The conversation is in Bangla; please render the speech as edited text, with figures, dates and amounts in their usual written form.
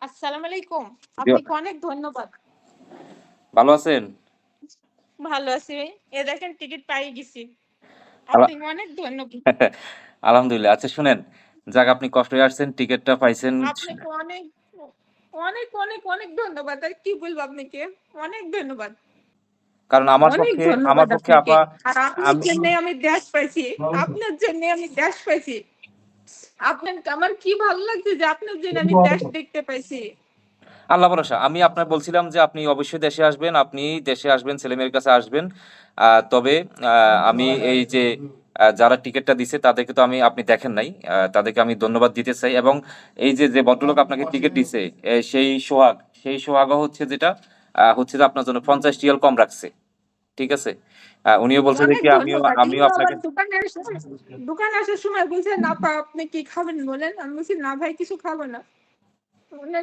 আসসালামু আলাইকুম। জি, আপনাকে অনেক ধন্যবাদ। ভালো আছেন? ভালো আছি। দেখেন টিকিট পাই গেছি। আলা আপনাকে অনেক ধন্যবাদ। আলহামদুলিল্লাহ। আচ্ছা শুনেন, যাক আপনি কষ্ট হয়ে আসছেন, টিকেটটা পাইছেন। আপনাকে অনেক, অনেক ধন্যবাদ। আর কি বলবো আপনাকে? অনেক ধন্যবাদ। কারণ অনেক আমার ধন্যবাদ পক্ষে আপনাকে। আপা আর আপনার আমি জন্যে আমি দেশ পাইছি। আপনার জন্যে আমি দেশ পাইছি। আপনার আমার কি ভালো লাগছে যে আপনার জন্য আমি দেশ দেখতে পাইছি। আল্লাহ ভরসা। আমি আপনার বলছিলাম যে আপনি অবশ্যই দেশে আসবেন। আপনি দেশে আসবেন, ছেলেমেয়ের কাছে আসবেন। তবে আমি এই যে যারা টিকেটটা দিছে তাদেরকে তো আপনি দেখেন নাই। তাদেরকে আমি ধন্যবাদ দিতে চাই এবং এই যে ভদ্রলোক আপনাকে টিকেট দিছে, সেই সোহাগও হচ্ছে যেটা হচ্ছে যে আপনার জন্য ৫০ রিয়াল কম রাখছে। ঠিক আছে? উনিও বলছে যে অনেক কি ধন্যবাদ। আমিও ইনি আবার আপনাকে দোকানে আসার সময় বলছে, "আপা আপনি কি খাবেন বলেন?" আমি বলছি, "না ভাই কিছু খাবো না।"